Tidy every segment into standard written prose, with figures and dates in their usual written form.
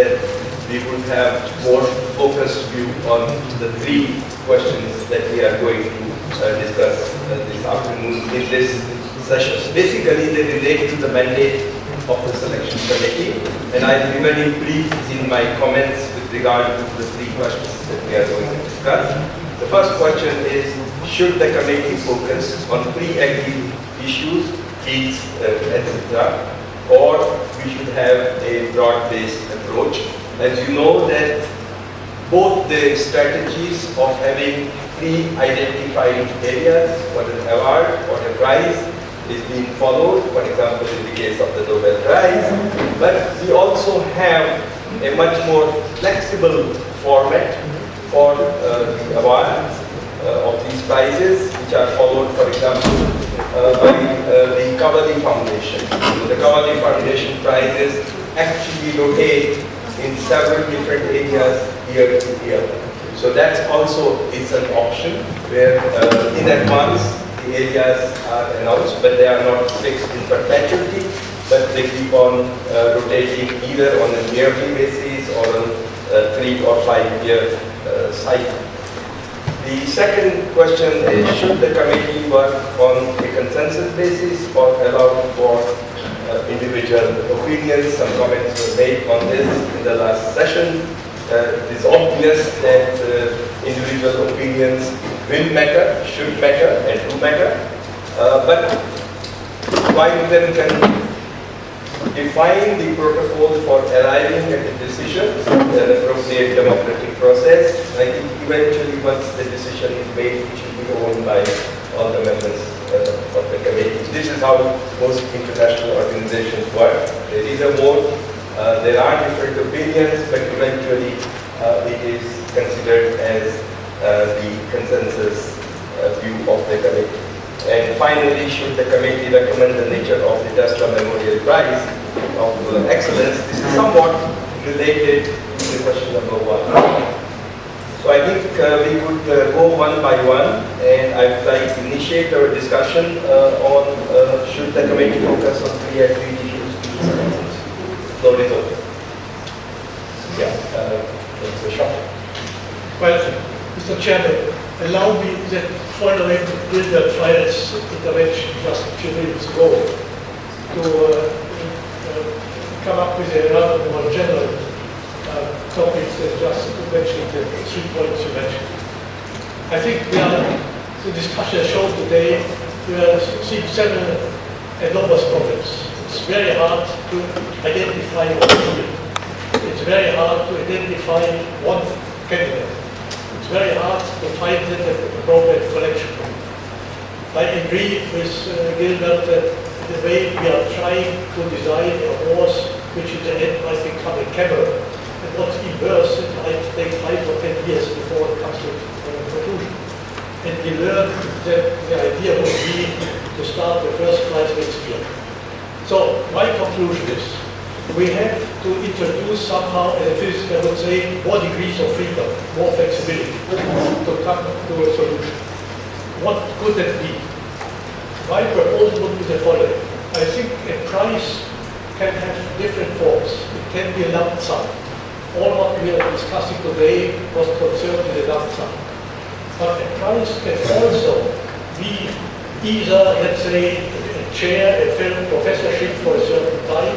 that we would have more focused view on the three questions that we are going to discuss this afternoon in this session. Basically, they relate to the mandate of the selection committee, and I will be very brief in my comments with regard to the three questions that we are going to discuss. The first question is, should the committee focus on pre-agreed issues, fields, etc., or we should have a broad-based approach? As you know that both the strategies of having pre-identified areas, what an award, what a prize, is being followed, for example, in the case of the Nobel Prize, but we also have a much more flexible format for the awards of these prizes, which are followed, for example, by the Kavali Foundation. The Kavali Foundation prizes actually rotate in several different areas year to year. So that's also is an option where in advance the areas are announced, but they are not fixed in perpetuity, but they keep on rotating either on a yearly basis or on a 3 or 5 year cycle. The second question is, should the committee work on a consensus basis or allow for individual opinions? Some comments were made on this in the last session. It is obvious that individual opinions will matter, should matter, and do matter. But while one can define the protocol for arriving at a decision, an appropriate democratic process, I think eventually once the decision is made, it should be owned by all the members of the committee. This is how most international organizations work. There is a vote, there are different opinions, but eventually it is considered as the consensus view of the committee. And finally, should the committee recommend the nature of the Tesla Memorial Prize of Excellence? This is somewhat related to the question number 1. So I think we could go one by one, and I would like to initiate our discussion on should the committee focus on pre-agreed issues. Floor is open. Yeah, it's a shot. Well, Mr. Chairman, allow me that following grt4's intervention just a few minutes ago to come up with a rather more general topic than just mentioning the 3 points you mentioned. I think the discussion shown today, we are seeing several enormous problems. It's very hard to identify one field. It's very hard to identify one candidate. It's very hard to find an appropriate collection. I agree with Gilbert that the way we are trying to design a horse which in the end might become a camel, and what's even worse, it might take 5 or 10 years before it comes to a conclusion. And we learned that the idea would be to start the first prize next year. So my conclusion is, we have to introduce somehow, as a physicist I would say, more degrees of freedom, more flexibility to come to a solution. What could that be? My proposal would be the following. I think a prize can have different forms. It can be a lump sum. All what we are discussing today was concerned with a lump sum. But a prize can also be either, let's say, a chair, a professorship for a certain time,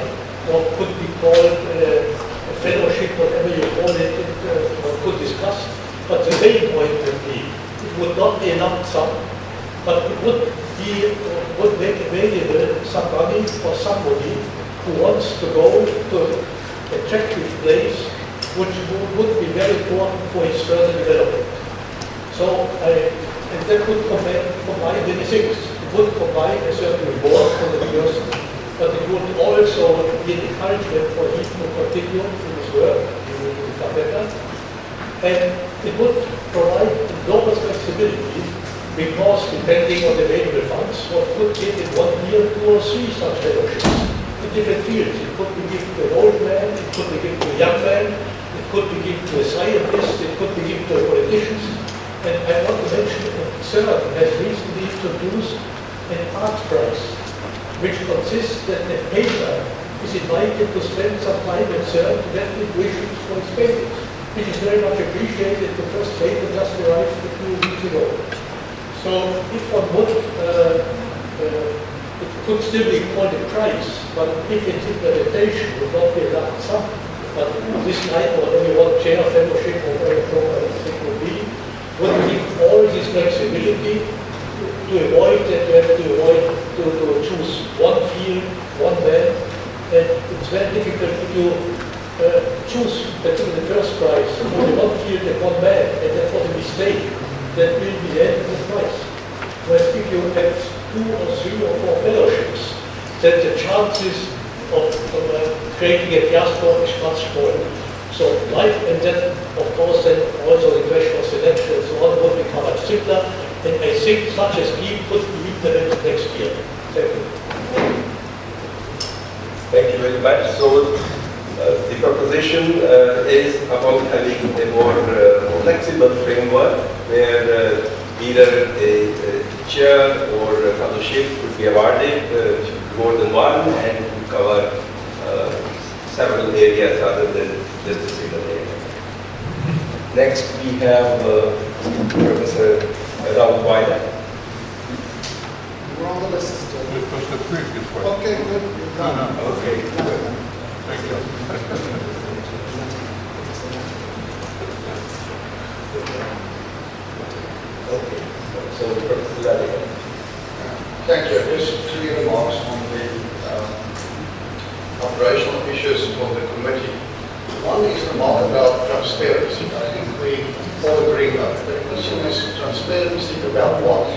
or could be called a fellowship, whatever you call it, one could discuss. But the main point would be, it would not be a lump sum, but it would make available some money for somebody who wants to go to an attractive place which would be very important for his further development. So, and that would combine many things. It would combine a certain reward for the person, but it would also be an encouragement for him to continue in his work, he will become better. And it would provide enormous flexibility because depending on the available funds, one could get in 1 year 2 or 3 such fellowships in different fields. It could be given to an old man, it could be given to a young man, it could be given to a scientist, it could be given to a politician. And I want to mention that CERN has recently introduced an art prize, which consists that a painter is invited to spend some time at CERN to get the wish which is very much appreciated. The first paper just arrived a few weeks ago. So if one would, it could still be called a prize, but if its implementation would not be a large sum, but this night or maybe one chair fellowship or whatever program it would be, would give all this flexibility to avoid that you have to choose one field, one man, and it's very difficult if you choose, in the first prize, only one field and one man, and that was a mistake, that will be the end of the prize. Whereas if you have 2 or 3 or 4 fellowships, then the chances of creating a fiasco is much smaller. So life, and then of course then also the question of selection and so on would become much simpler, and I think such a scheme could be implemented next year. Thank you. Thank you very much. So the proposition is about having a more flexible framework where either a chair or a fellowship could be awarded to more than one and could cover several areas other than just a single area. Next we have Professor Rahul Vaida. We're on the list still. This was the previous one. Okay, good. You're done. Okay. Thank you. Okay. So Professor Vaida. Thank you. Just 3 remarks on the operational issues of the committee. One is the remark about transparency. I think we all agree about it. The question is transparency about what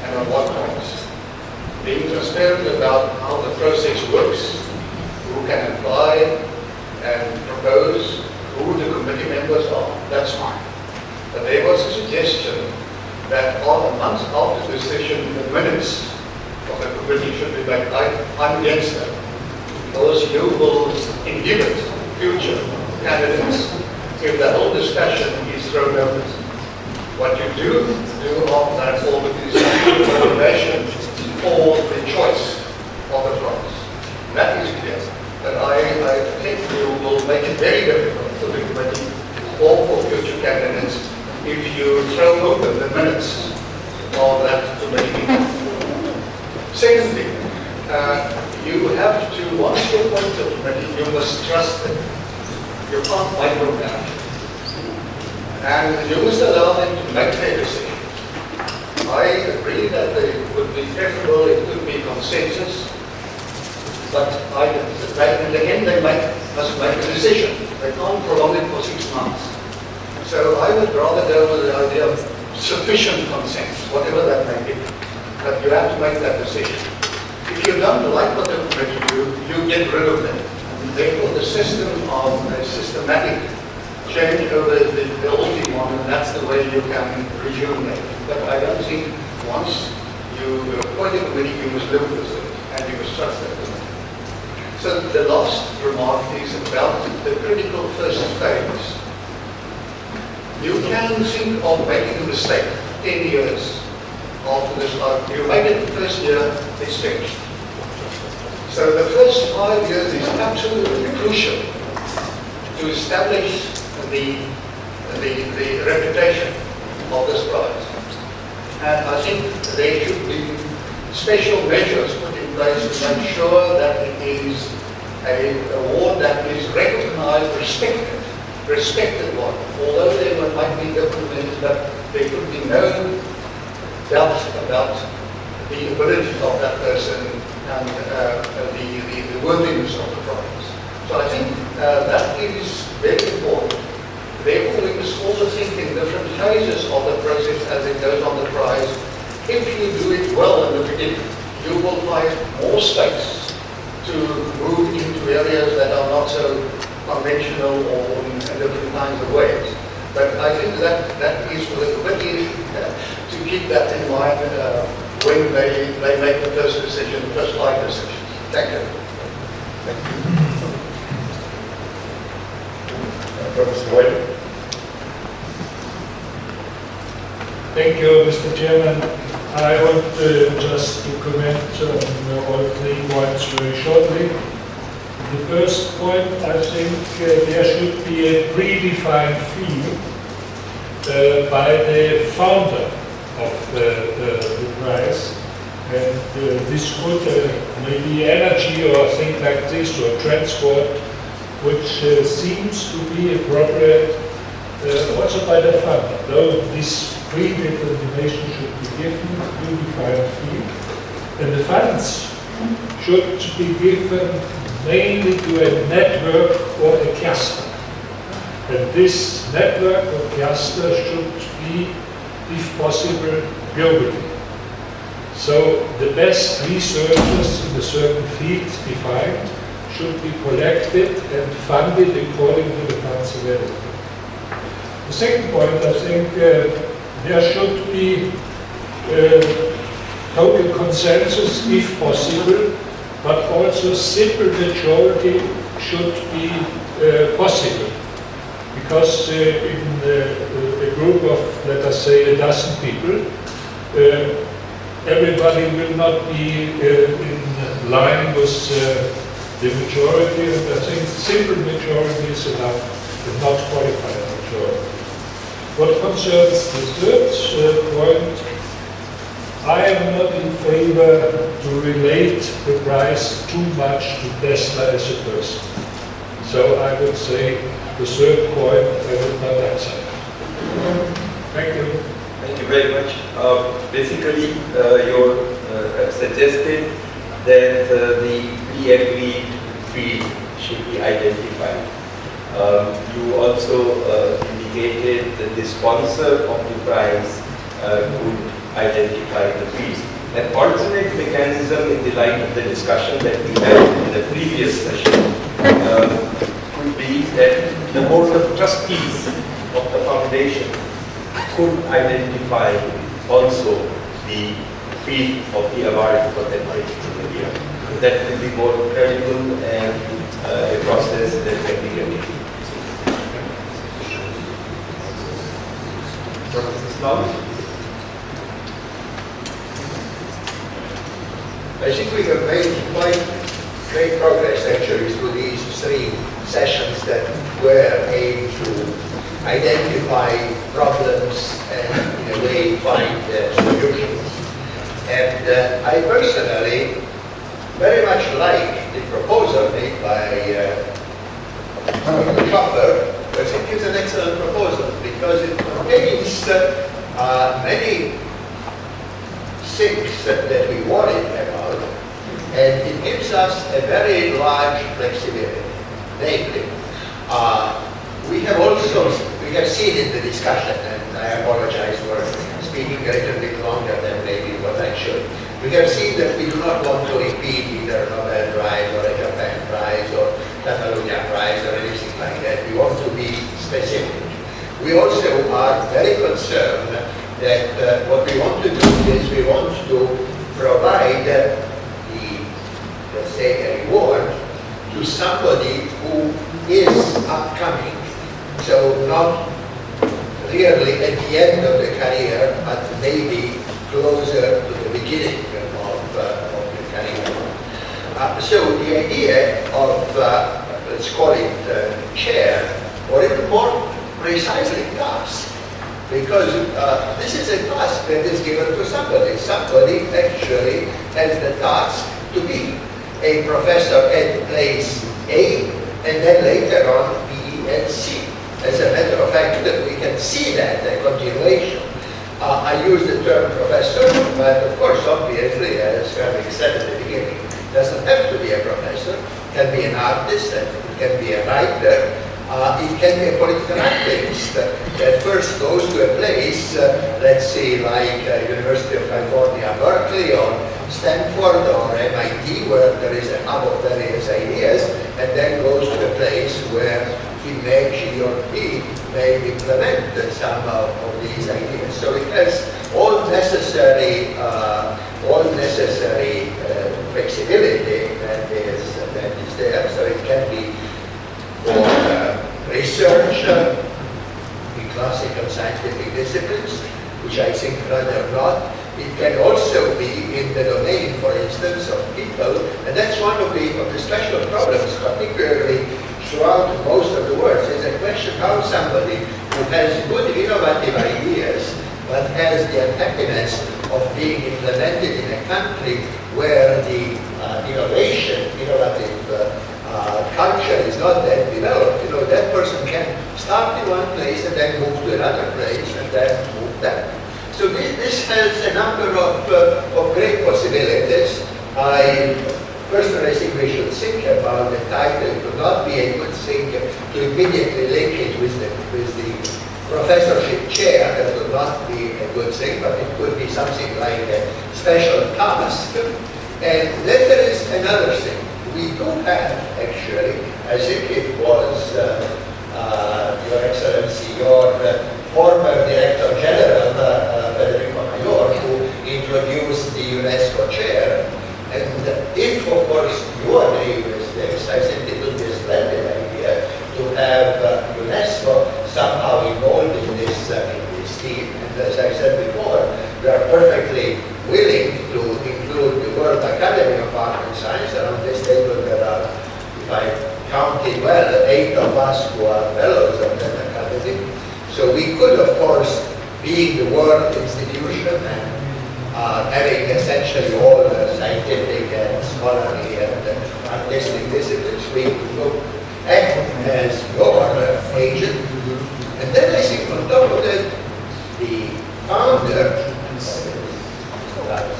and on what points. Being transparent about how the process works, who can apply and propose, who the committee members are, that's fine. But there was a suggestion that a month after the session, the minutes of the committee should be made. I'm against that, because you will inhibit future candidates if the whole discussion is thrown out. What you do after that forward is motivation for the choice of the prize. That is clear. But I think you will make it very difficult for the committee or for future candidates if you throw open the minutes of that committee. Secondly, you have to, once you appoint the committee, you must trust them. You can't micromanage. And you must allow them to make their decisions. I agree that it would be preferable, it could be consensus, but in the end they must make a decision. They can't prolong it for 6 months. So I would rather go with the idea of sufficient consensus, whatever that may be. But you have to make that decision. If you don't like what the committee do, you get rid of them. And therefore the system of a systematic change over the old one, and that's the way you can resume it. But I don't think once you appoint a committee, you must live with it, and you must trust that committee. So the last remark is about the critical first phase. You can think of making a mistake 10 years after this life. You make it the first year, it's finished. So the first 5 years is absolutely crucial to establish the reputation of this prize. And I think there should be special measures put in place to make sure that it is an award that is recognized, respected one. Although there might be different measures, but there could be no doubt about the ability of that person and the worthiness of the prize. So I think that is very important. Therefore, we must also think in different phases of the process as it goes on the prize. If you do it well in the beginning, you will find more space to move into areas that are not so conventional or in different kinds of ways. But I think that is for the committee to keep that in mind when they make the first decision, the first life decision. Thank you. Thank you. Professor White. Thank you, Mr. Chairman. I want just to comment on all 3 points very shortly. The first point, I think there should be a predefined field by the founder of the prize. And this could maybe energy or things like this, or transport, which seems to be appropriate also by the founder. Though this predetermination should be given a predefined field. And the funds should be given mainly to a network or a cluster. And this network or cluster should be, if possible, globally. So the best researchers in a certain field defined should be collected and funded according to the funds available. The second point, I think there should be total consensus if possible, but also simple majority should be possible. Because in a group of, let us say, a dozen people, everybody will not be in line with the majority, and I think simple majority is enough, and not qualified majority. What concerns the third point, I am not in favor to relate the price too much to Tesla as a person. So I would say the third point I would not accept. Thank you. Thank you very much. Basically, you have suggested that the pre-agreed field should be identified. You also indicated that the sponsor of the prize could identify the field. An alternate mechanism in the light of the discussion that we had in the previous session could be that the board of trustees of the foundation could identify also the field of the award for that particular year. That will be more credible and a process that can be continued. I think we have made quite great progress actually through these 3 sessions that were aimed to identify problems and in a way find solutions. And I personally very much like the proposal made by the Shopper, because it is an excellent proposal because it contains many things that we worried about, and it gives us a very large flexibility. Namely, we have seen in the discussion, and I apologize for speaking a little bit longer than maybe what I should. We have seen that we do not want to repeat either a Nobel Prize or a Japan Prize or Catalonia Prize or anything like that. We want to be specific. We also are very concerned that what we want to do is we want to provide let's say, a reward to somebody who is upcoming. So not really at the end of the career, but maybe closer to the beginning of the career. So the idea of, let's call it chair, or even more precisely task, because this is a task that is given to somebody. Somebody actually has the task to be a professor at place A, and then later on B and C. As a matter of fact, we can see that, a continuation. I use the term professor, but of course, obviously, as having said at the beginning, doesn't have to be a professor. It can be an artist, and it can be a writer. It can be a political activist that first goes to a place, let's say like University of California, Berkeley, or Stanford, or MIT, where there is a hub of various ideas, and then goes to a place where she or he may implement some of these ideas. So it has all necessary flexibility that is there. So it can be for research in classical scientific disciplines, which I think rather not. It can also be in the domain, for instance, of people, and that's one of the special problems, particularly throughout most of the world. There's a question how somebody who has good innovative ideas, but has the unhappiness of being implemented in a country where the innovative culture is not that developed, that person can start in one place and then move to another place and then move back. So this has a number of great possibilities. I personally think we should think about the title. It would not be a good thing to immediately link it with the professorship chair. That would not be a good thing, but it could be something like a special task. And then there is another thing. We do have, actually, I think it was Your Excellency, your former Director General, Federico Mayor, who introduced the UNESCO chair. And if, of course, you agree with this, I think it will be a splendid idea to have UNESCO somehow involved in this team. And as I said before, we are perfectly willing to include the World Academy of Art and Science. Around this table there are, if I counted well, 8 of us who are fellows of that academy. So we could, of course, being the world institution and having essentially all the scientific and scholarly and artistic disciplines, we could act as your agent. And then I think on top of that, the founder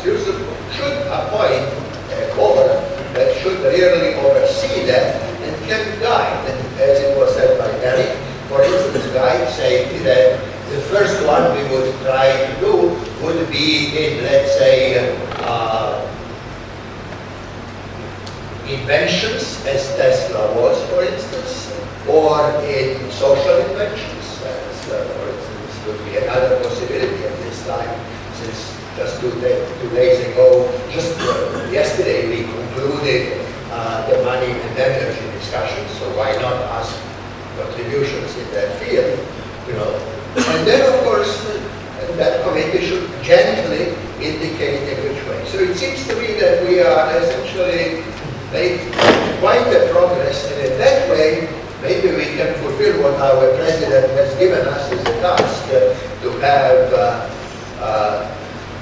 should appoint a board that should really oversee that and can guide. And as it was said by Eric, for instance, guide saying that the first one we would try to do would be in, let's say, inventions, as Tesla was, for instance, or in social inventions, as, for instance, would be another possibility at this time, since just 2 days ago, just yesterday, we concluded the money and energy discussions, so why not ask contributions in that field, And then, of course, that committee should gently indicate in which way. So it seems to me that we are essentially made quite a progress, and in that way, maybe we can fulfill what our president has given us as a task, to have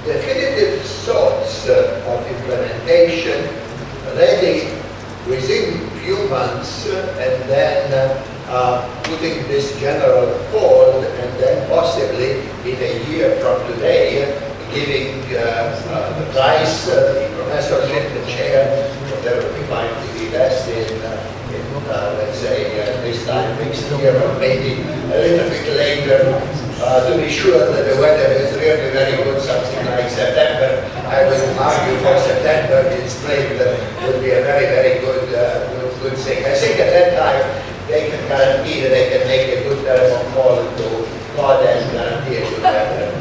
definitive thoughts of implementation ready within few months, and then putting this general hold, and then possibly in a year from today, giving the prize, the professorship, the chair, whatever we find to be best in let's say, this time next year, or maybe a little bit later, to be sure that the weather is really very good, something like September. I will argue for September. It's claimed that it would be a very, very good, good thing. I think at that time, they can guarantee that they can make a good telephone call to God and guarantee a good weather.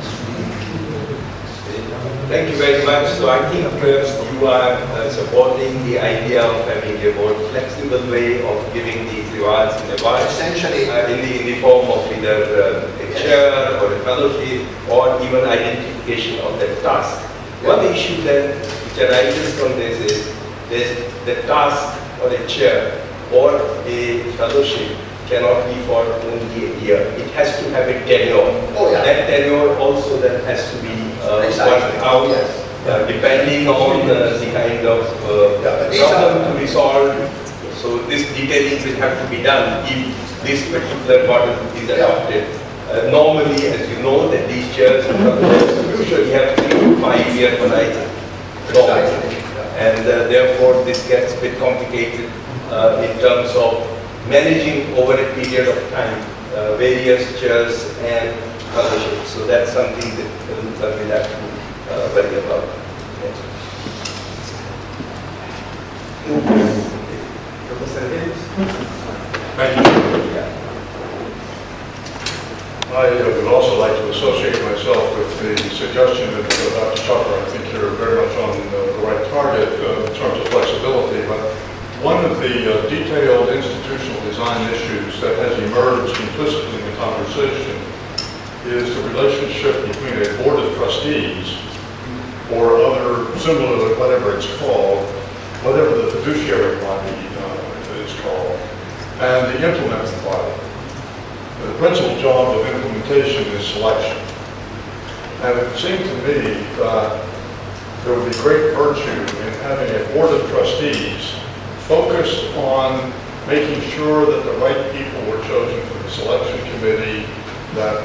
Thank you very much. So I think you are supporting the idea of having a more flexible way of giving these rewards in advance, Essentially, in the form of either a chair or a fellowship, or even identification of that task. Yeah. One issue then which arises from this is the task or a chair or a fellowship cannot be for only a year. It has to have a tenure. Oh, yeah. That tenure also then has to be worked out, yes. Depending on the kind of problem to be solved. So this detailing will have to be done if this particular model is adopted. Normally, as you know, that these chairs usually have 3 to 5 year horizon. And therefore, this gets a bit complicated in terms of managing over a period of time various chairs and fellowships. So that's something that we'll have to worry about. Professor Hayes? Thank you. I would also like to associate myself with the suggestion of Dr. Chopra. I think you're very much on the right target in terms of flexibility, but one of the detailed institutional design issues that has emerged implicitly in the conversation is the relationship between a board of trustees or other similar to whatever it's called, whatever the fiduciary body is called, and the implementing body. The principal job of implementation is selection. And it seemed to me that there would be great virtue in having a board of trustees focused on making sure that the right people were chosen for the selection committee, that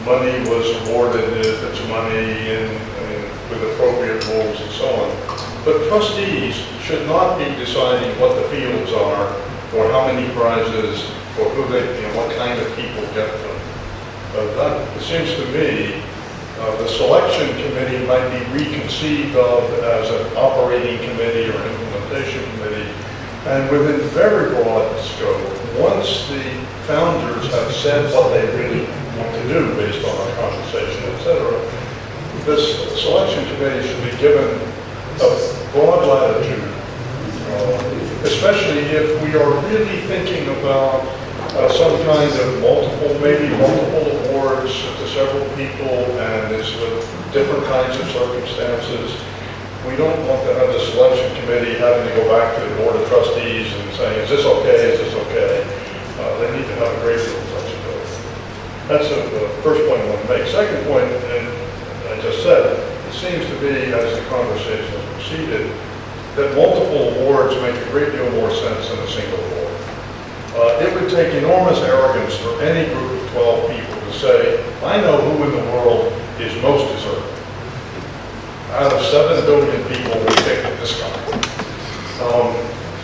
money was awarded if it's money with appropriate rules and so on. But trustees should not be deciding what the fields are, or how many prizes, or who they, what kind of people get them. That, it seems to me, the selection committee might be reconceived of as an operating committee or an implementation committee, and within very broad scope, once the founders have said what they really want to do based on our conversation, etc., this selection committee should be given a broad latitude, especially if we are really thinking about some kind of maybe multiple awards to several people, and it's with different kinds of circumstances. We don't want to have the selection committee having to go back to the board of trustees and saying, is this okay, is this okay? They need to have a great deal of flexibility. That's the first point I want to make. Second point, and I just said, it seems to be, as the conversation has proceeded, that multiple awards make a great deal more sense than a single award. It would take enormous arrogance for any group of 12 people to say, I know who in the world is most deserving. Out of 7 billion people, we picked this guy.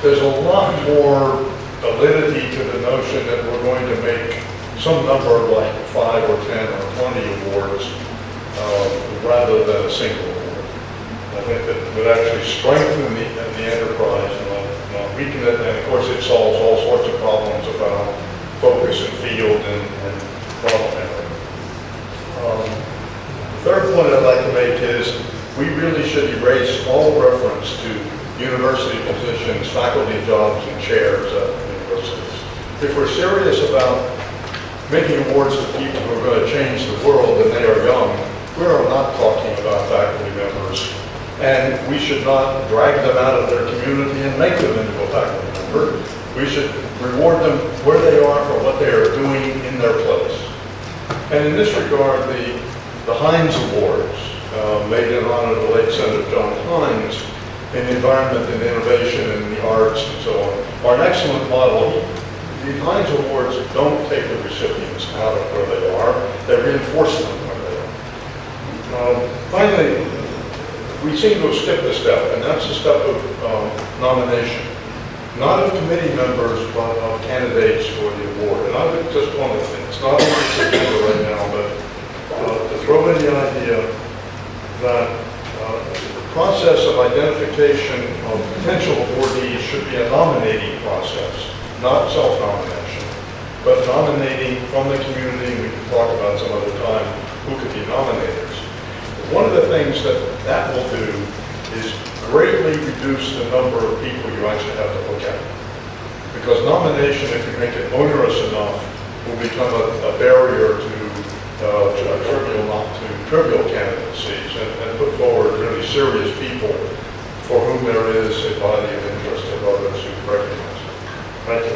There's a lot more validity to the notion that we're going to make some number like 5 or 10 or 20 awards rather than a single award. I think that would actually strengthen the enterprise and not weaken it, and of course it solves all sorts of problems about focus and field and problem area. The third point I'd like to make is we really should erase all reference to university positions, faculty jobs, and chairs at universities. If we're serious about making awards to people who are going to change the world and they are young, we are not talking about faculty members, and we should not drag them out of their community and make them into a faculty member. We should reward them where they are for what they are doing in their place. And in this regard, the Hines Awards, made in honor of the late Senator John Hines, in the environment and innovation and the arts and so on, are an excellent model. The Hines Awards don't take the recipients out of where they are, they reinforce them where they are. Finally, we seem to have skipped a step, and that's the step of nomination. Not of committee members, but of candidates for the award. And I would just want to, it's not on the agenda right now, but to throw in the idea that the process of identification of potential awardees should be a nominating process, not self-nomination, but nominating from the community. We can talk about some other time who could be nominators. One of the things that will do is greatly reduce the number of people you actually have to look at. Because nomination, if you make it onerous enough, will become a barrier to trivial candidacies and put forward really serious people for whom there is a body of interest of others who recognize it. Thank you.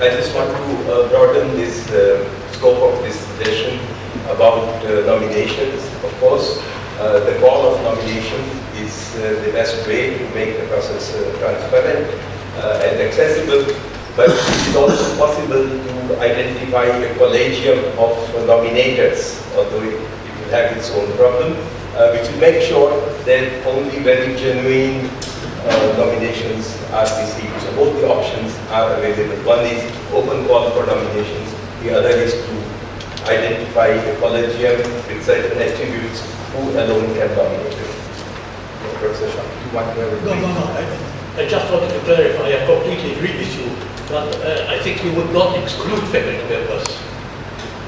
I just want to broaden this scope of this session about nominations. Of course, the goal of nomination is the best way to make the process transparent and accessible, but it is also possible to identify a collegium of nominators, although it will have its own problem, which will make sure that only very genuine nominations are received. So both the options are available. One is open call for nominations, the other is to identify a collegium with certain attributes who alone can nominate it. Professor Shah, you want to have a No. I just wanted to clarify, I completely agree with you, but I think you would not exclude faculty members.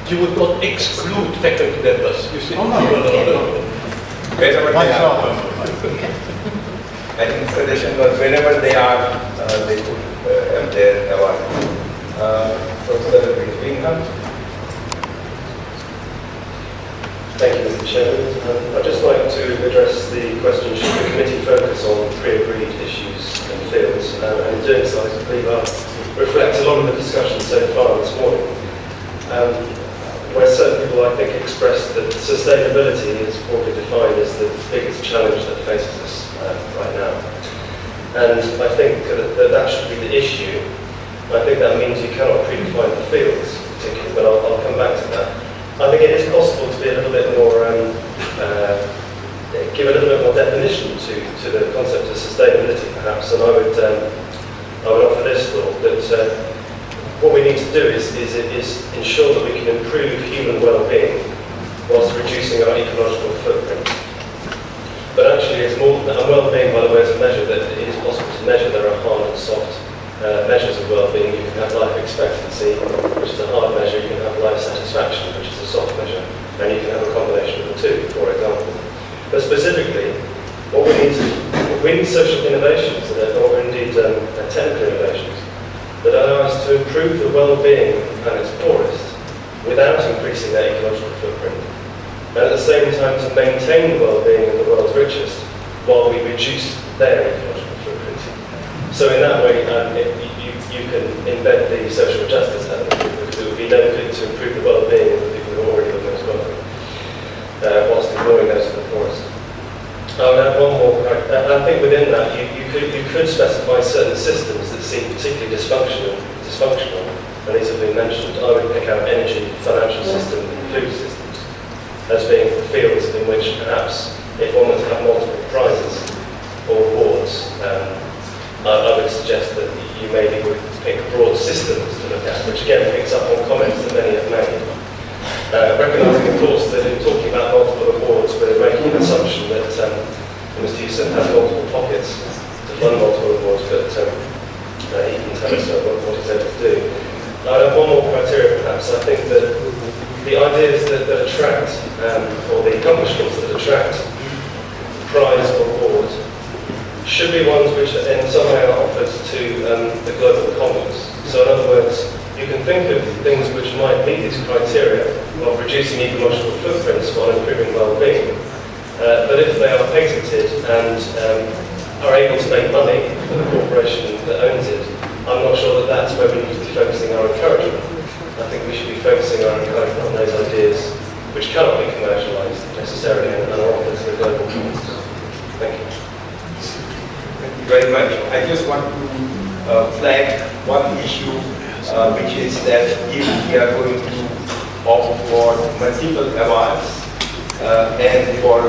You would not exclude faculty members. You see? Wherever they are. I think the suggestion was wherever they are, they could have their award. Professor Bingham. Thank you, Mr. Chairman. so far this morning, where certain people, I think, expressed that sustainability is broadly defined as the biggest challenge that faces us right now. And I think that should be the issue. I think that means you cannot predefine the fields, particularly, but I'll come back to that. I think it is possible to be a little bit more, give a little bit more definition to the concept of sustainability, perhaps, and I would offer this thought, that what we need to do is ensure that we can improve human well-being whilst reducing our ecological footprint. But actually it's more than that. And well-being, by the way, is a measure that it is possible to measure. There are hard and soft measures of well-being. You can have life expectancy, which is a hard measure. You can have life satisfaction, which is a soft measure. And you can have a combination of the two, for example. But specifically, what we need social innovations, or indeed technical innovations, that allow us to improve the well-being of the planet's poorest without increasing their ecological footprint. And at the same time to maintain the well-being of the world's richest while we reduce their ecological footprint. So in that way, you can embed the social justice element, because it would be no good to improve the well-being of the people who are already the most wealthy, whilst ignoring those of the poorest. I would add one more. I think within that, you could specify certain systems that seem particularly dysfunctional, and these have been mentioned. I would pick out energy, financial systems, and food systems as being fields in which perhaps, if one were to have multiple prizes or awards, I would suggest that you maybe would pick broad systems to look at, which again picks up on comments that many have made. Recognising, of course, that in talking about multiple awards, we're making an assumption that Mr. Houston has multiple pockets to fund multiple awards, but he can tell us what he's able to do. I have one more criteria, perhaps. I think that the ideas that attract, or the accomplishments that attract prize or awards, should be ones which in some way are offered to the global commons. So in other words, you can think of things which might meet these criteria of reducing ecological footprints while improving well-being, but if they are patented and are able to make money for the corporation that owns it, I'm not sure that that's where we need to be focusing our encouragement. I think we should be focusing our encouragement on those ideas which cannot be commercialised necessarily and are offered to the global commons. Thank you. Thank you very much. I just want to flag one issue, which is that if we are going to opt for multiple awards and for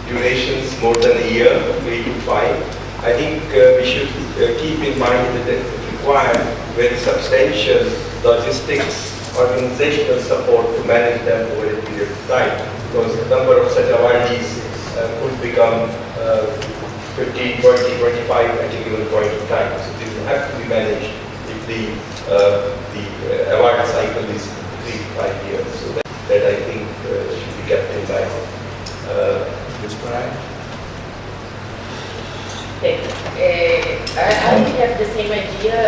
durations more than a year, 3 to 5, I think we should keep in mind that it requires very substantial logistics, organizational support to manage them over a period of time, because the number of such awardees could become 15, 20, 25 at a given point of time. So this will have to be managed if the award cycle is 3 to 5 years. So that I think should be kept in mind. Ms. Brian? I have the same idea.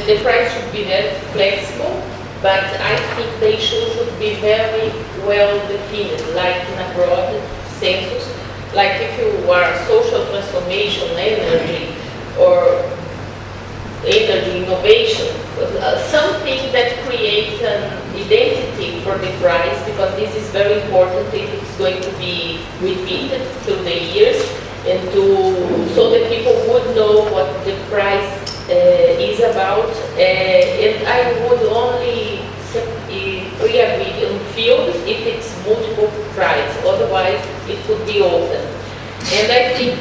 The price should be very flexible, but I think the issue should be very well defined, like in a broad census. Like if you are social transformation, energy, or energy innovation, something that creates an identity for the price, because this is very important if it's going to be repeated through the years, and so that people would know what the price is about. And I would only agree on fields if it's multiple price, otherwise it could be open. And I think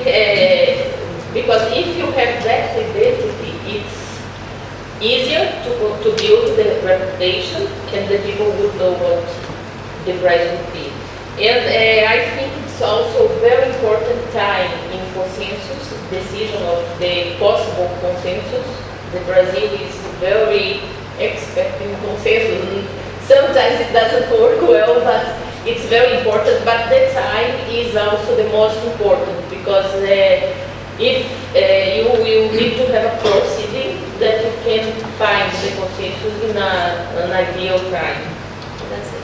because if you have that identity, it's easier to build the reputation, and the people would know what the price would be. And I think it's also very important time in consensus, decision of the possible consensus. The Brazil is very expecting consensus. Sometimes it doesn't work well, but it's very important. But the time is also the most important, because if you will need to have a proceeding that you can find the consensus in an ideal time. That's it.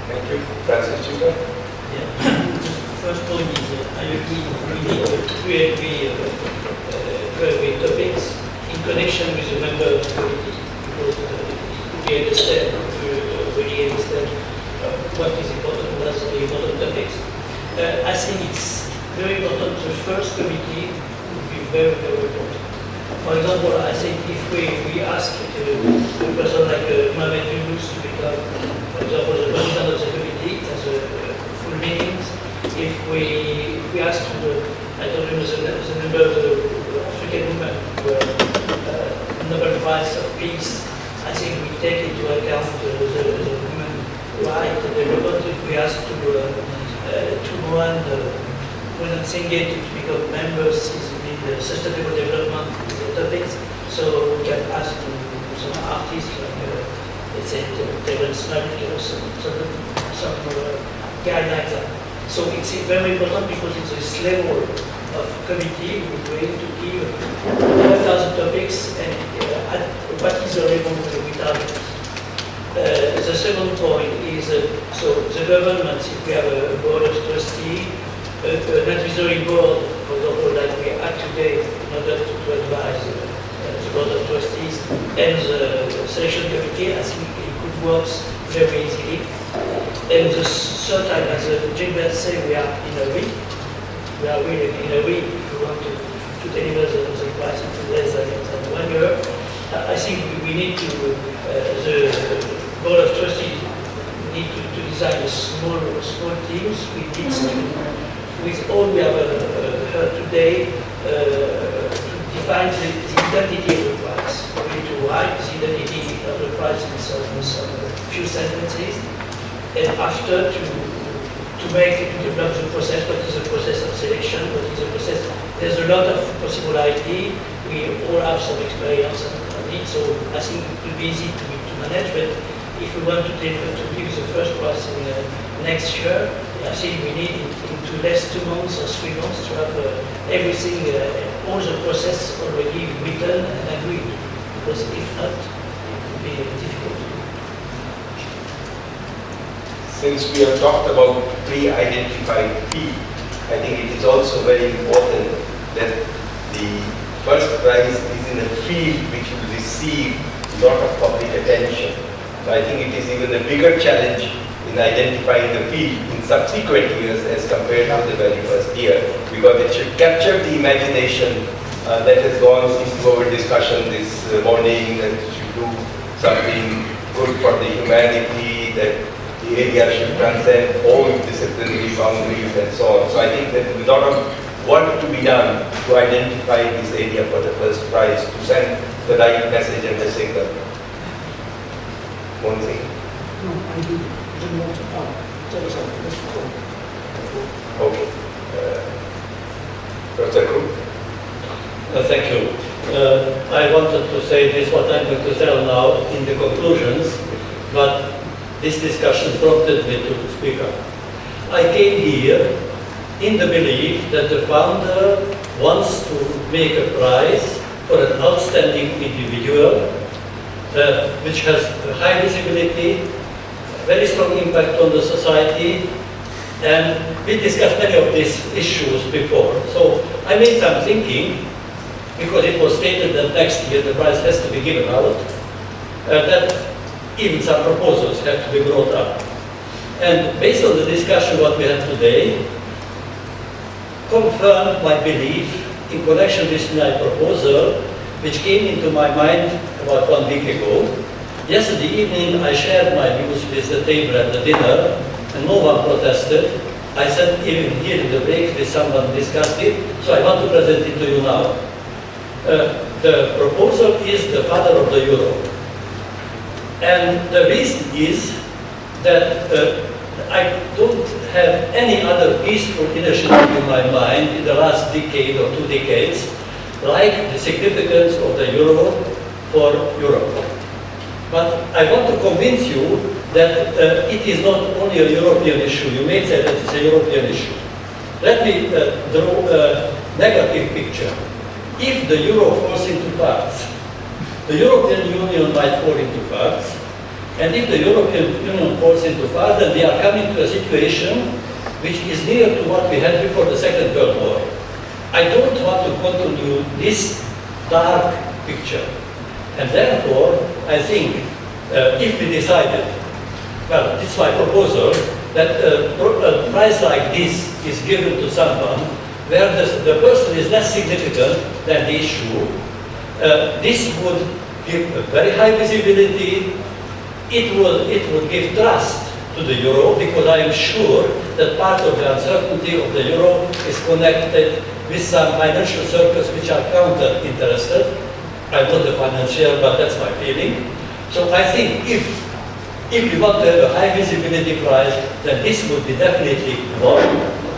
Thank you. Francis Chico? Yeah. First point is, I agree, we agree connection with the member of the committee, because we understand, really understand what is important, what are the important topics. I think it's very important. The first committee would be very, very important. For example, I think if we ask a person like Mohamed Yunus to become, for example, the president of the committee, as a full meetings, if we ask I don't remember the number of the African women who were Nobel Prize of Peace, I think we take into account the women right development. If we ask to Mohan Mohan Singh to become members in the sustainable development topics, so we can ask to some artists like let's say Terence Malick or some guy like that. So it's very important because it's this level of committee we're going to give 1,000 topics and what is the level we target. The second point is so the government, if we have a board of trustees, an advisory board, for example, like we have today, in order to advise the board of trustees and the selection committee, I think it could work very easily. And the third time, as Gilbert said, we are in a week. We are really in a week. If we want to deliver the price in less than 1 year, I think we need to, the board of trustees need to design a small teams. We need to, with all we have heard today, to define the identity of the price. We need to write the identity of the price in some few sentences. And after to develop the process, what is the process of selection, what is the process, there's a lot of possible ideas, we all have some experience on it, so I think it will be easy to manage, but if we want to give the first prize in next year, I think we need into less 2 months or 3 months to have everything, all the process already written and agreed, because if not, it will be difficult. Since we have talked about pre-identified field, I think it is also very important that the first prize is in a field which will receive a lot of public attention. So I think it is even a bigger challenge in identifying the field in subsequent years as compared to the very first year, because it should capture the imagination that has gone into our discussion this morning, that it should do something good for the humanity, that the area should transcend all disciplinary boundaries and so on. So I think that a lot of work to be done to identify this area for the first prize, to send the right message and the signal. One thing. No, I didn't want to tell us something. Let's go. Okay. Professor Krug. Thank you. I wanted to say this, what I'm going to tell now in the conclusions, but this discussion prompted me to speak up. I came here in the belief that the founder wants to make a prize for an outstanding individual which has a high visibility, very strong impact on the society, and we discussed many of these issues before. So I made some thinking, because it was stated that next year the prize has to be given out, that even some proposals have to be brought up. And based on the discussion what we had today, confirmed my belief in connection with my proposal, which came into my mind about 1 week ago. Yesterday evening I shared my views with the table at the dinner, and no one protested. I said even here in the break with someone discussed it, so I want to present it to you now. The proposal is the father of the euro. And the reason is that I don't have any other peaceful initiative in my mind in the last decade or 2 decades, like the significance of the euro for Europe. But I want to convince you that it is not only a European issue. You may say that it's a European issue. Let me draw a negative picture. If the euro falls into parts, the European Union might fall into parts, and if the European Union falls into parts, then we are coming to a situation which is near to what we had before the Second World War. I don't want to continue this dark picture. And therefore, I think if we decided, well, it's my proposal, that a prize like this is given to someone where the person is less significant than the issue, this would give a very high visibility. It would give trust to the euro, because I am sure that part of the uncertainty of the euro is connected with some financial circles which are counter-interested. I'm not a financier, but that's my feeling. So I think if we want to have a high visibility prize, then this would be definitely one.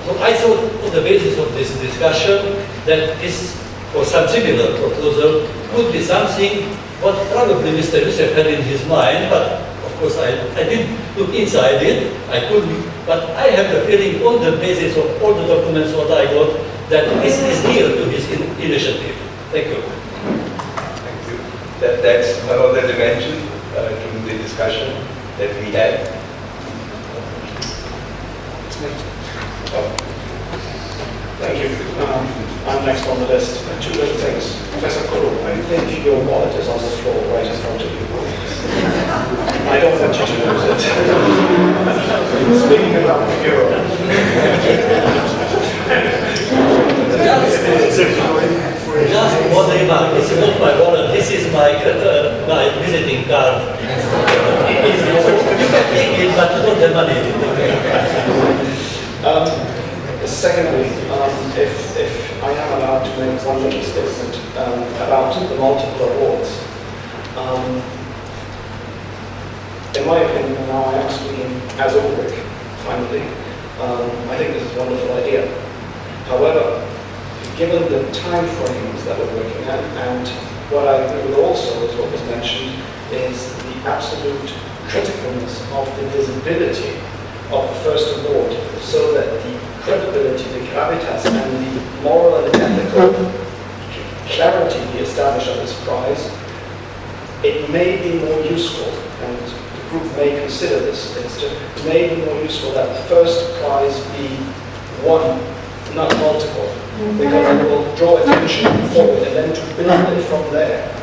So I thought, on the basis of this discussion, that this or some similar proposal could be something what probably Mr. Youssef had in his mind, but of course I didn't look inside it, I couldn't, but I have the feeling on the basis of all the documents what I got, that this is near to his initiative. Thank you. Thank you. That's another dimension to the discussion that we had. Thank you. I'm next on the list. Two little things. Professor Kuru, I think your wallet is on the floor right in front of you. I don't want you to lose it. Speaking about the euro. Just one remark. This is not my wallet. This is my visiting card. You can take it, but not the money. Secondly, if I am allowed to make one little statement about the multiple awards, in my opinion, and now I am speaking as Ulrich, finally, I think this is a wonderful idea. However, given the time frames that we're looking at, and what I agree with also is what was mentioned, is the absolute criticalness of the visibility of the first award, so that the credibility, the gravitas, and the moral and ethical clarity we establish on this prize, it may be more useful, and the group may consider this, it may be more useful that the first prize be one, not multiple, because it will draw attention forward and then to build it from there,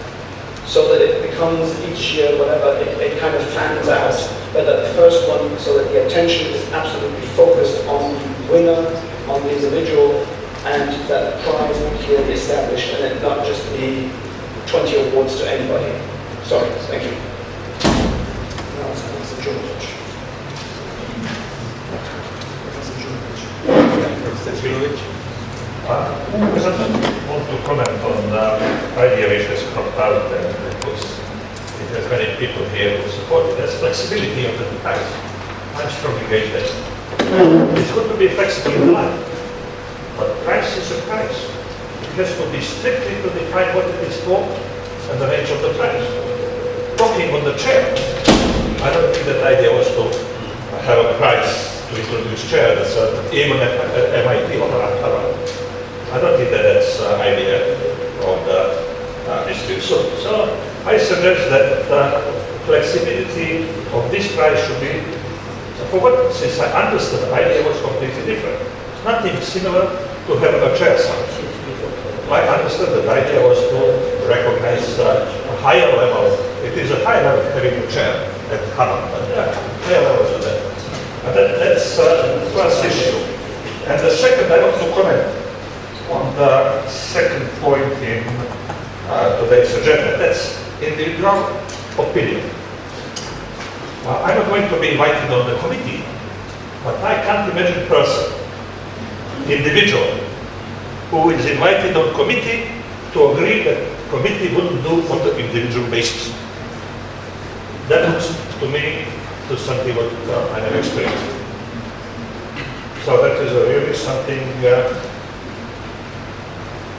so that it becomes each year, whatever, it kind of fans out, but that the first one, so that the attention is absolutely focused on the winner, on the individual, and that the prize be clearly established, and it not just be 20 awards to anybody. Sorry, thank you. Now it's Professor George. Professor George. I just want to comment on the idea which has cropped out there, because it has many people here who support it. That's flexibility of the price. I'm strongly against that. It's good to be flexible in life, but price is a price. It has to be strictly to define what it is for and the range of the price. Talking on the chair, I don't think that idea was to have a price to introduce chairs, even at MIT or Harvard. I don't think that that's the idea of the distribution. So I suggest that flexibility of this price should be, for what, since I understood the idea was completely different. It's nothing similar to have a chair size. I understood that the idea was to recognize a higher level. It is a high level having a chair at Harvard, but higher levels of that. And that's the first issue. And the second, I want to comment on the second point in today's agenda. That's individual opinion. I'm not going to be invited on the committee, but I can't imagine a person, individual, who is invited on committee to agree that committee wouldn't do on the individual basis. That looks to me to something what I have experienced. So that is really something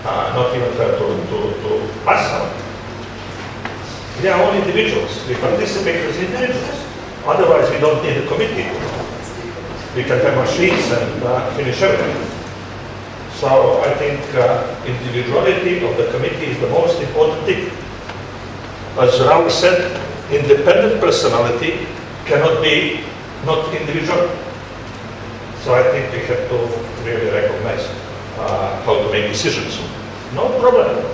not even fair to pass on. We are all individuals. We participate as individuals. Otherwise, we don't need a committee. We can have machines and finish everything. So I think individuality of the committee is the most important thing. As Raul said, independent personality cannot be not individual. So I think we have to really recognize how to make decisions. No problem.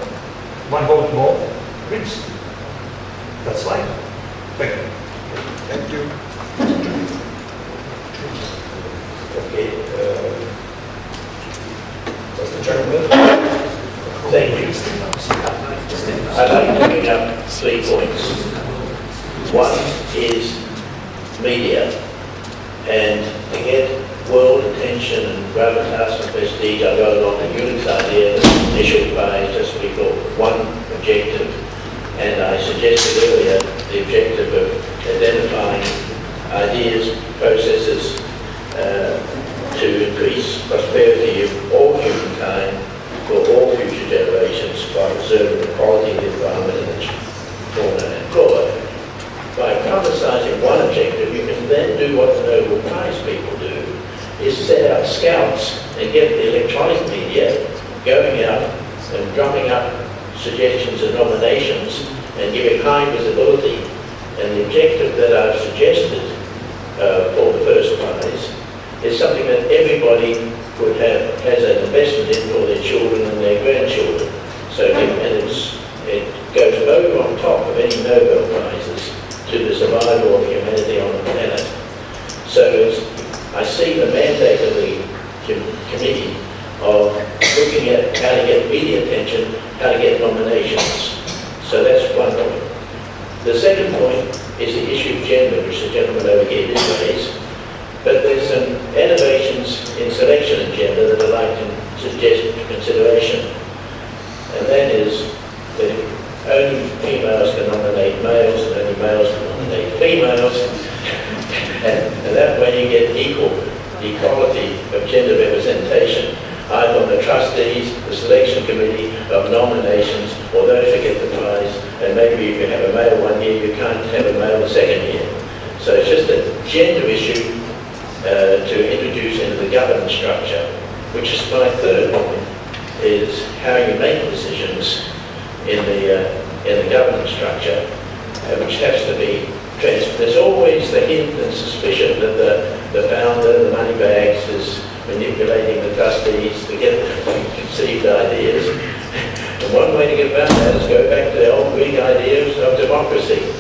One vote more, Prince. That's life. Thank you. Thank you. Okay. Mr. Chairman. Thank you. I'd like to bring up 3 points. One is media, and to get world attention and gravitas and prestige, I go along with Euling's idea that there should be just be one objective, and I suggested earlier the objective of identifying ideas, processes to increase prosperity of all humankind for all future generations by preserving the quality of the environment and its fauna and flora. By publicising one objective, you can then do what the Nobel Prize people do, is set out scouts and get the electronic media going out and drumming up suggestions and nominations and giving high visibility. And the objective that I've suggested for the first prize is something that everybody would have, has an investment in for their children and their grandchildren. So, it goes over on top of any Nobel Prizes to the survival of humanity on the planet. So I see the mandate of the committee of looking at how to get media attention, how to get nominations. So that's one point. The second point is the issue of gender, which the gentleman over here did raise. But there's some innovations in selection of gender that I'd like to suggest for consideration. And that is that only females can nominate males and only males can nominate females. and that way you get equality of gender representation, either on the trustees, the selection committee of nominations, or those who get the prize. And maybe if you have a male one year, you can't have a male the second year. So it's just a gender issue to introduce into the governance structure, which is my third point, is how you make decisions in the governance structure, which has to be transparent. There's always the hint and suspicion that the founder, the money bags, is manipulating the trustees to get conceived ideas. And one way to get around that is go back to the old Greek ideas of democracy.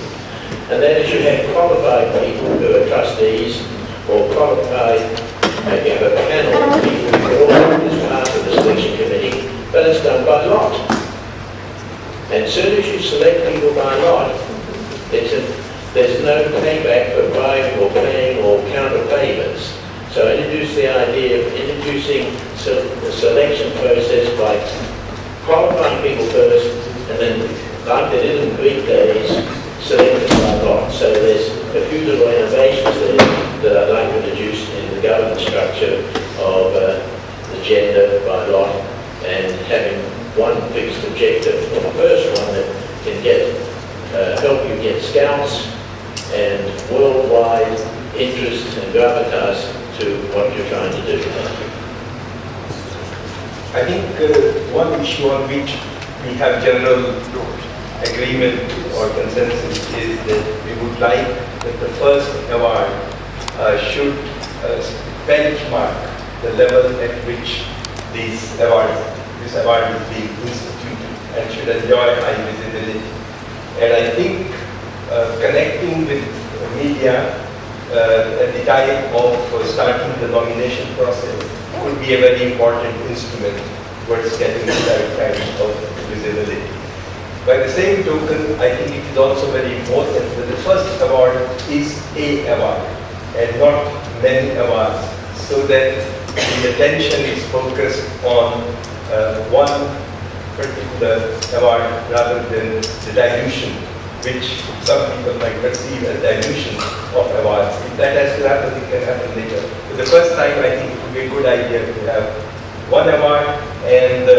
And that is you have qualified people who are trustees, or qualified, you have a panel of people who are all as part of the selection committee, but it's done by lot. And as soon as you select people by lot, there's no payback for bribing or paying or counter favours. So I introduced the idea of introducing the selection process by qualifying people first, and then, like they did in Greek days, selected by lot. So there's a few little innovations there that I'd like to introduce in the governance structure of the gender by lot, and having one fixed objective for the first one that can help you get scouts and worldwide interest and gravitas to what you're trying to do. I think one issue on which we have general agreement or consensus is that we would like that the first award should benchmark the level at which this award is being instituted and should enjoy high visibility. And I think connecting with media at the time of starting the nomination process would be a very important instrument towards getting that kind of visibility. By the same token, I think it is also very important that the first award is a award and not many awards, so that the attention is focused on one particular award rather than the dilution, which some people might perceive as dilution of awards. If that has to happen, it can happen later. For the first time, I think it would be a good idea to have one award and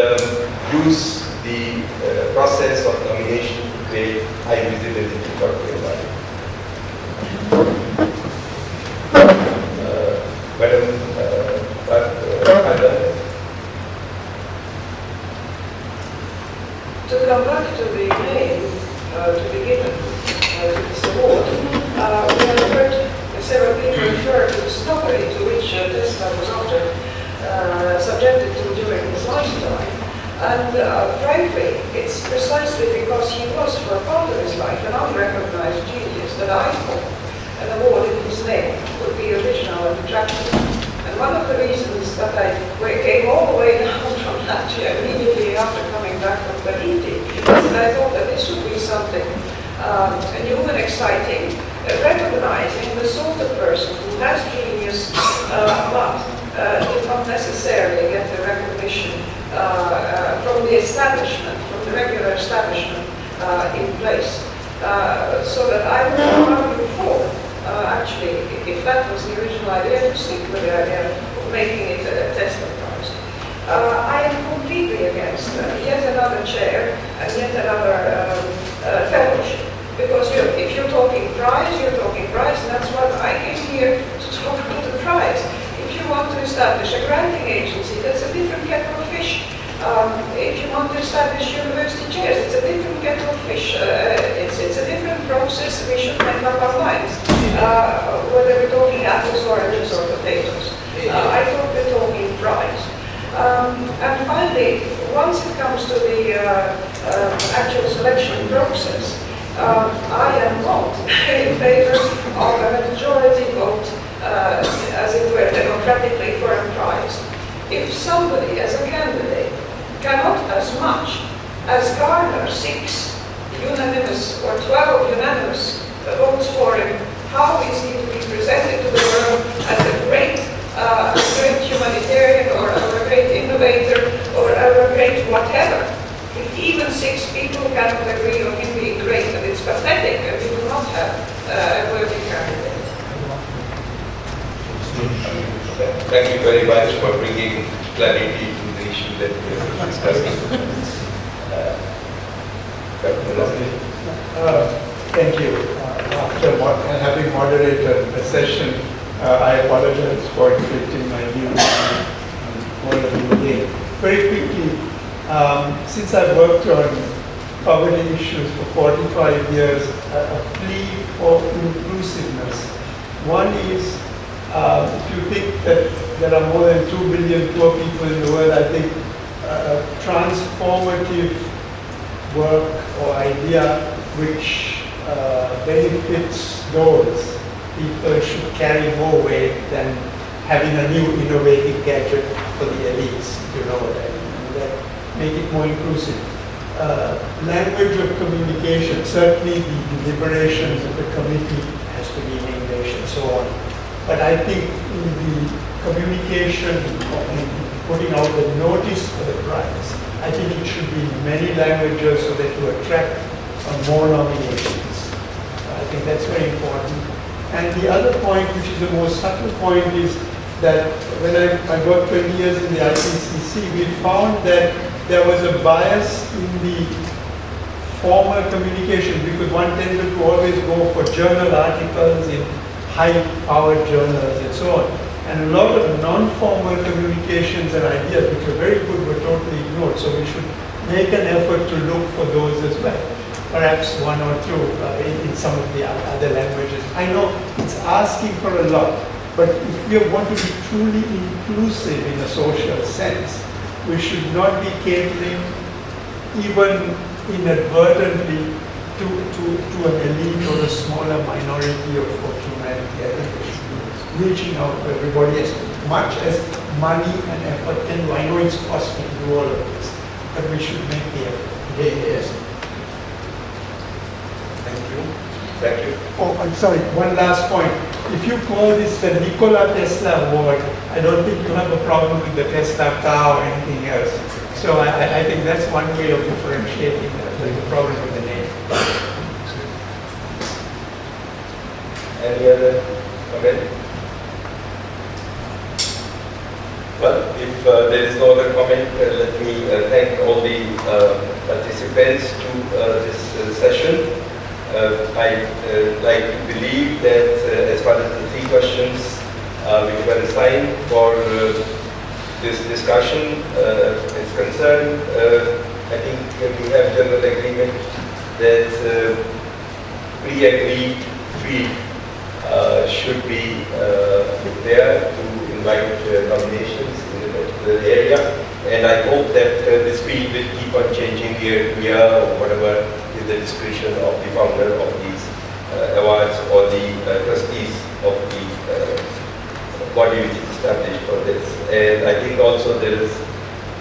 use the process of nomination to create high visibility for the award. Madam to come back to the name to be given to this award, we have heard several people refer to the snobbery to which Tesla was often subjected to during his lifetime. And frankly, it's precisely because he was for part of his life an unrecognized genius that I thought an award in his name would be original and attractive. And one of the reasons that I came all the way down from Latvia immediately after coming back from Tahiti is that I thought that this would be something new and exciting, recognizing the sort of person who has genius but did not necessarily get the recognition from the establishment, from the regular establishment in place. So that I would argue for, actually, if that was the original idea, to stick with the idea of making it a Tesla prize. I am completely against yet another chair and yet another fellowship. Because if you're talking prize, and that's what I came here to talk about the prize. If you want to establish a granting agency, that's a different kettle of fish. If you want to establish university chairs, it's a different kettle of fish. It's a different process. We should make up our minds, whether we're talking apples, oranges, or potatoes. I thought we're talking prize. And finally, once it comes to the actual selection process, I am not in favor of a majority vote, as it were, democratically for a prize. If somebody, as a candidate, cannot as much as garner 6 unanimous or 12 unanimous votes for him, how is he to be presented to the world as a great humanitarian or a great innovator or a great whatever? If even 6 people cannot agree on him being great, and it's pathetic, and we do not have a worthy candidate. Thank you very much for bringing clarity to the issue that we are discussing. Thank you. After having moderated a session, I apologize for inflicting my views on all of you again. Very quickly, since I've worked on poverty issues for 45 years, a plea for inclusiveness. One is, if you think that there are more than 2 billion poor people in the world, I think transformative work or idea which benefits those people should carry more weight than having a new innovative gadget for the elites, if you know what I mean. That make it more inclusive. Language of communication, certainly the deliberations of the committee has to be in English and so on. But I think in the communication, in putting out the notice for the prize, I think it should be in many languages so that you attract more nominations. I think that's very important. And the other point, which is the most subtle point, is that when I worked 20 years in the IPCC, we found that there was a bias in the formal communication because one tended to always go for journal articles in high-powered journals and so on. And a lot of non-formal communications and ideas, which are very good, were totally ignored. So we should make an effort to look for those as well. Perhaps one or two in some of the other languages. I know it's asking for a lot, but if we want to be truly inclusive in a social sense, we should not be catering even inadvertently to an elite or a smaller minority of humanity. I think we should be reaching out to everybody as much as money and effort can do. I know it's costly to do all of this, but we should make the effort. Yes. Thank you. Oh, I'm sorry, one last point. If you call this the Nikola Tesla Award, I don't think you have a problem with the Tesla car or anything else. So I think that's one way of differentiating the problem with the name. Any other comment? Well, if there is no other comment, let me thank all the participants to this session. I like to believe that as far as the 3 questions which were assigned for this discussion is concerned, I think we have general agreement that pre-agreed fee should be there to invite nominations in the particular area. And I hope that the speed will keep on changing year to year or whatever is the discretion of the founder of these awards or the trustees of the body which is established for this. And I think also there is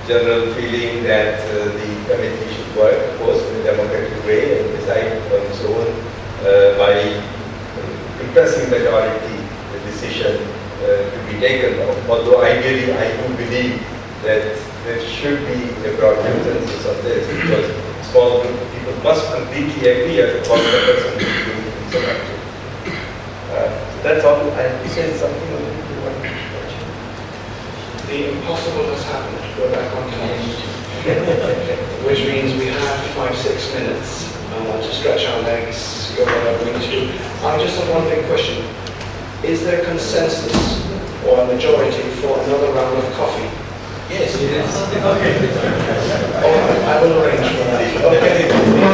general feeling that the committee should work, of course, in a democratic way and decide on its own by impressing majority the decision to be taken. Although ideally I do believe that there should be a broad consensus on this, because small group of people must completely agree as to what the person is doing so much. So that's all. I have to say something on the one question. The impossible has happened. We're back on time. Which means we have 5-6 minutes to stretch our legs, go whatever we need to do. I just have one big question. Is there consensus or a majority for another round of coffee? Yes, it is. Okay. All right, I will arrange for that. Okay.